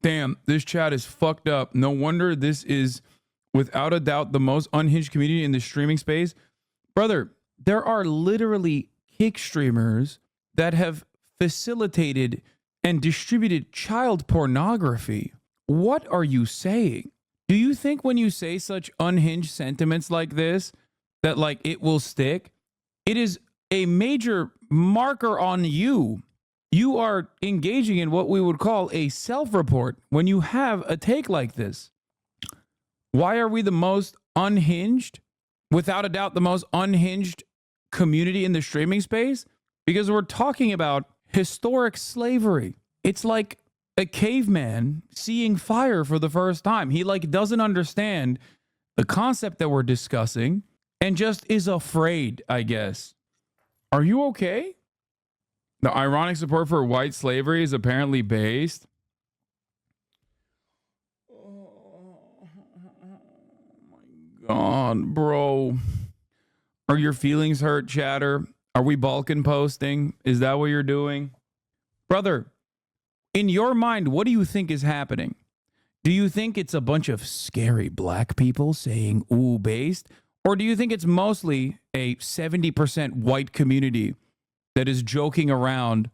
Damn, this chat is fucked up. No wonder this is without a doubt the most unhinged community in the streaming space. Brother, there are literally kick streamers that have facilitated and distributed child pornography. What are you saying? Do you think when you say such unhinged sentiments like this, that like it will stick? It is a major marker on you. You are engaging in what we would call a self-report when you have a take like this. Why are we the most unhinged? Without a doubt, the most unhinged community in the streaming space? Because we're talking about historic slavery. It's like a caveman seeing fire for the first time. He like doesn't understand the concept that we're discussing and just is afraid, I guess. Are you okay? The ironic support for white slavery is apparently based. Oh my God, bro. Are your feelings hurt, chatter? Are we Balkan posting? Is that what you're doing? Brother, in your mind, what do you think is happening? Do you think it's a bunch of scary black people saying ooh based? Or do you think it's mostly a 70% white community that is joking around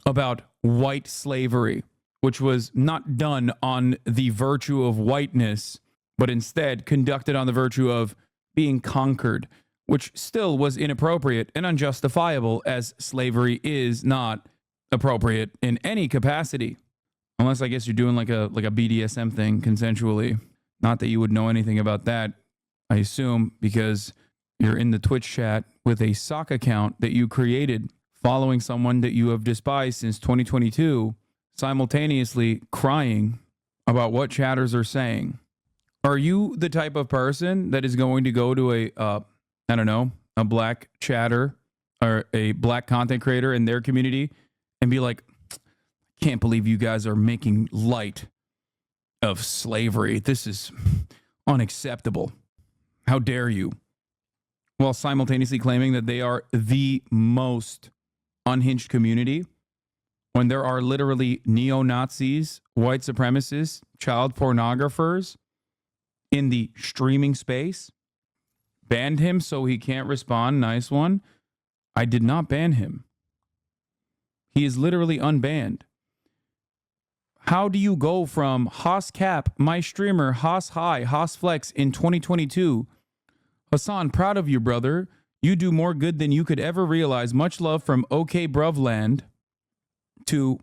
about white slavery, which was not done on the virtue of whiteness, but instead conducted on the virtue of being conquered, which still was inappropriate and unjustifiable, as slavery is not appropriate in any capacity, unless I guess you're doing like a BDSM thing consensually. Not that you would know anything about that, I assume, because you're in the Twitch chat with a sock account that you created following someone that you have despised since 2022, simultaneously crying about what chatters are saying. Are you the type of person that is going to go to a black chatter or a black content creator in their community and be like, can't believe you guys are making light of slavery. This is unacceptable. How dare you? While simultaneously claiming that they are the most unhinged community, when there are literally neo-Nazis, white supremacists, child pornographers in the streaming space. Banned him so he can't respond. Nice one. I did not ban him. He is literally unbanned. How do you go from Haas Cap, my streamer, Haas High, Haas Flex in 2022? Hasan, proud of you, brother. You do more good than you could ever realize. Much love from OK Bruvland to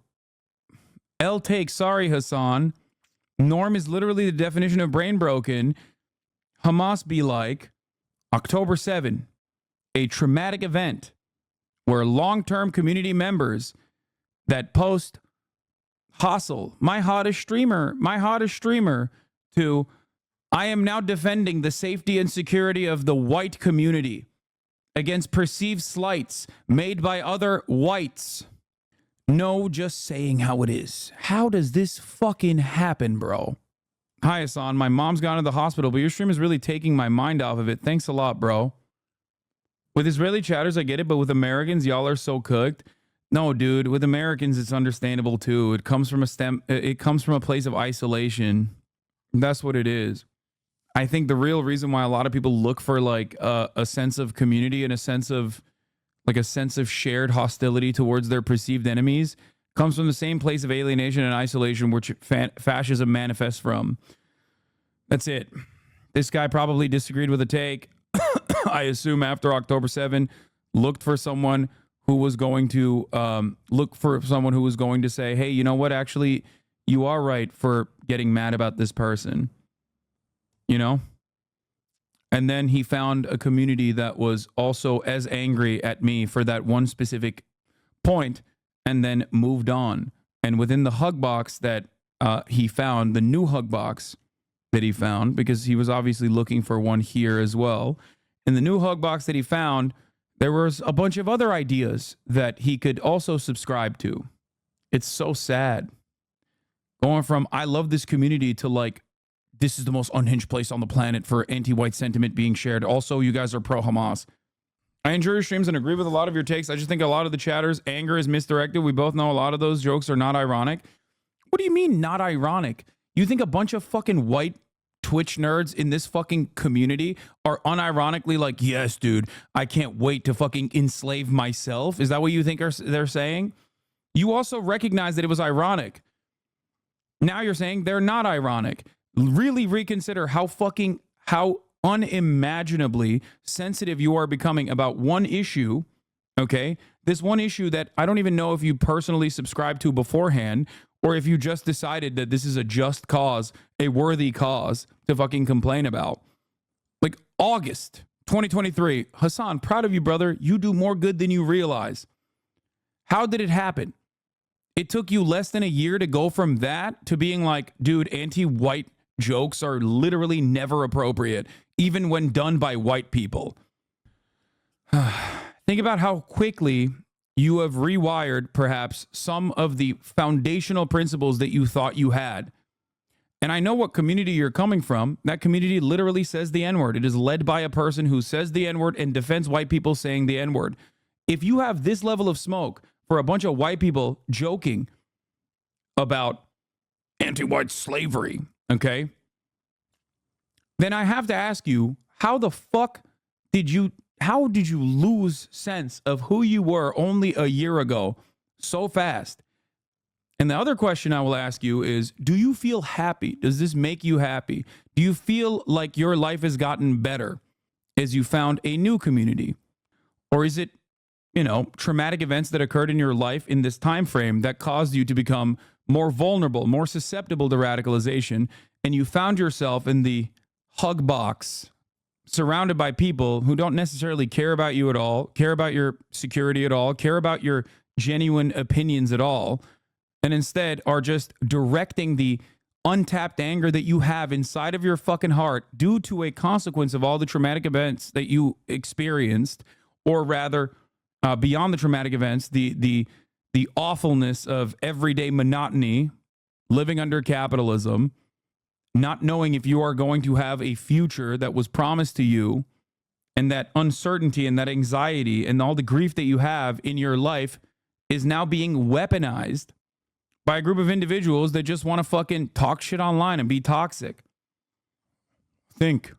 L Take. Sorry, Hasan. Norm is literally the definition of brain broken. Hamas be like October 7, a traumatic event where long-term community members that post hustle, my hottest streamer, to I am now defending the safety and security of the white community against perceived slights made by other whites. No, just saying how it is. How does this fucking happen, bro? Hi, Hasan. My mom's gone to the hospital, but your stream is really taking my mind off of it. Thanks a lot, bro. With Israeli chatters, I get it, but with Americans, y'all are so cooked. No, dude. With Americans, it's understandable too. It comes from a place of isolation. That's what it is. I think the real reason why a lot of people look for like a sense of community and a sense of shared hostility towards their perceived enemies comes from the same place of alienation and isolation which fascism manifests from. That's it. This guy probably disagreed with a take. I assume after October 7, looked for someone who was going to say, hey, you know what? Actually, you are right for getting mad about this person. You know? And then he found a community that was also as angry at me for that one specific point and then moved on. And within the hug box that he found, the new hug box that he found, because he was obviously looking for one here as well. In the new hug box that he found, there was a bunch of other ideas that he could also subscribe to. It's so sad. Going from, I love this community to like, this is the most unhinged place on the planet for anti-white sentiment being shared. Also, you guys are pro-Hamas. I enjoy your streams and agree with a lot of your takes. I just think a lot of the chatters' anger is misdirected. We both know a lot of those jokes are not ironic. What do you mean not ironic? You think a bunch of fucking white Twitch nerds in this fucking community are unironically like, yes, dude, I can't wait to fucking enslave myself? Is that what you think they're saying? You also recognize that it was ironic. Now you're saying they're not ironic. Really reconsider how unimaginably sensitive you are becoming about one issue, okay? This one issue that I don't even know if you personally subscribed to beforehand, or if you just decided that this is a just cause, a worthy cause to fucking complain about. Like August 2023, Hasan, proud of you, brother. You do more good than you realize. How did it happen? It took you less than a year to go from that to being like, dude, anti-white jokes are literally never appropriate, even when done by white people. Think about how quickly you have rewired, perhaps, some of the foundational principles that you thought you had. And I know what community you're coming from. That community literally says the N-word. It is led by a person who says the N-word and defends white people saying the N-word. If you have this level of smoke for a bunch of white people joking about anti-white slavery, okay, then I have to ask you, how the fuck did you lose sense of who you were only a year ago so fast? And the other question I will ask you is, do you feel happy? Does this make you happy? Do you feel like your life has gotten better as you found a new community? Or is it, traumatic events that occurred in your life in this time frame that caused you to become more vulnerable, more susceptible to radicalization, and you found yourself in the hug box, surrounded by people who don't necessarily care about you at all, care about your security at all, care about your genuine opinions at all, and instead are just directing the untapped anger that you have inside of your fucking heart due to a consequence of all the traumatic events that you experienced, or rather, beyond the traumatic events, the awfulness of everyday monotony, living under capitalism, not knowing if you are going to have a future that was promised to you, and that uncertainty and that anxiety and all the grief that you have in your life is now being weaponized by a group of individuals that just want to fucking talk shit online and be toxic. Think.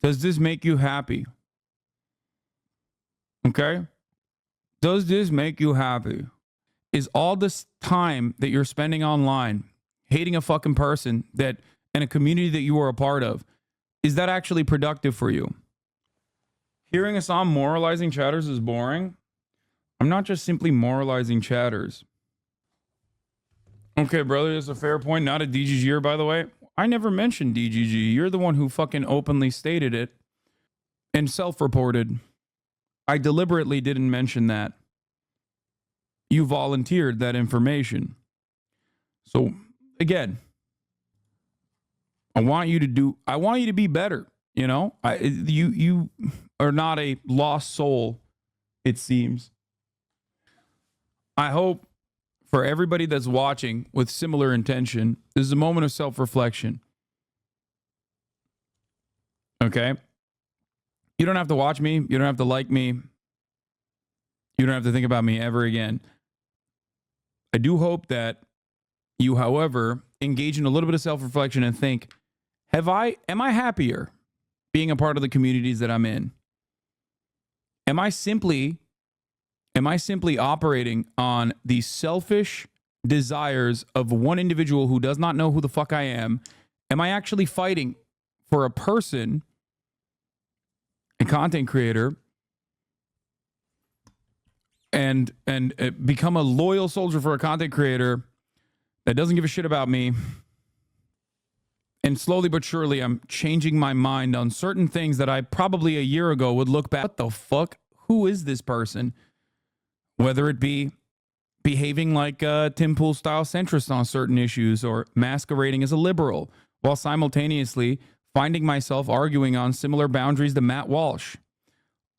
Does this make you happy? Okay? Does this make you happy? Is all this time that you're spending online hating a fucking person that in a community that you are a part of, is that actually productive for you? Hearing Hasan moralizing chatters is boring. I'm not just simply moralizing chatters. Okay, brother, that's a fair point. Not a DGGer, by the way. I never mentioned DGG. You're the one who fucking openly stated it and self-reported. I deliberately didn't mention that. You volunteered that information. So, again, I want you to be better. You are not a lost soul, it seems. I hope for everybody that's watching with similar intention, this is a moment of self-reflection. Okay? You don't have to watch me. You don't have to like me. You don't have to think about me ever again. I do hope that you, however, engage in a little bit of self-reflection and think, am I happier being a part of the communities that I'm in? Am I simply operating on the selfish desires of one individual who does not know who the fuck I am? Am I actually fighting for a person, a content creator, and become a loyal soldier for a content creator that doesn't give a shit about me? And slowly but surely, I'm changing my mind on certain things that I probably a year ago would look back. What the fuck? Who is this person? Whether it be behaving like a Tim Pool style centrist on certain issues, or masquerading as a liberal, while simultaneously finding myself arguing on similar boundaries to Matt Walsh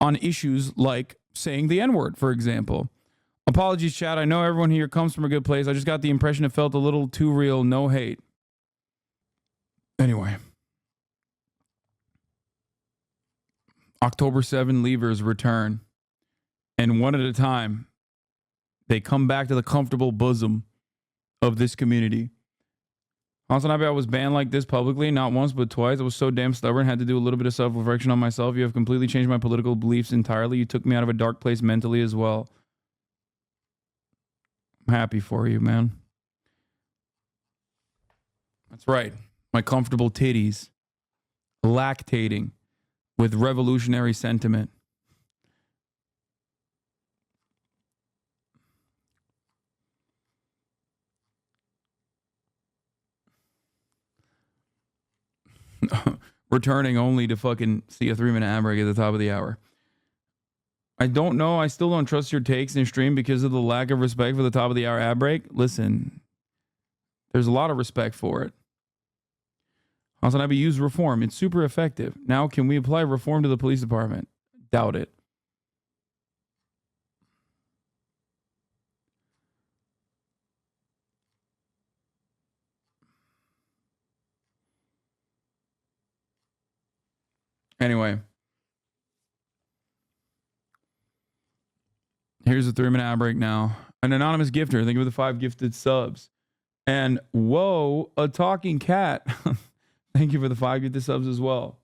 on issues like saying the N-word, for example. Apologies, chat. I know everyone here comes from a good place. I just got the impression it felt a little too real. No hate. Anyway. October 7 leavers return. And one at a time, they come back to the comfortable bosom of this community. Hasan, I was banned like this publicly, not once, but twice. I was so damn stubborn, had to do a little bit of self-reflection on myself. You have completely changed my political beliefs entirely. You took me out of a dark place mentally as well. I'm happy for you, man. That's right. My comfortable titties. Lactating with revolutionary sentiment. Returning only to fucking see a 3-minute ad break at the top of the hour. I don't know. I still don't trust your takes in stream because of the lack of respect for the top of the hour ad break. Listen, there's a lot of respect for it. Hasan, I use reform. It's super effective. Now, can we apply reform to the police department? Doubt it. Anyway. Here's a 3-minute ad break now. An anonymous gifter. Thank you for the 5 gifted subs. And whoa, a talking cat. Thank you for the 5 gifted subs as well.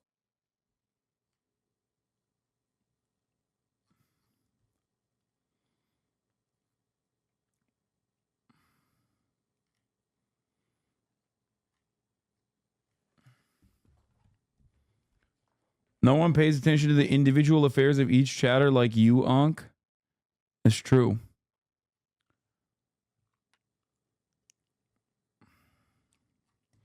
No one pays attention to the individual affairs of each chatter like you, Unc. It's true.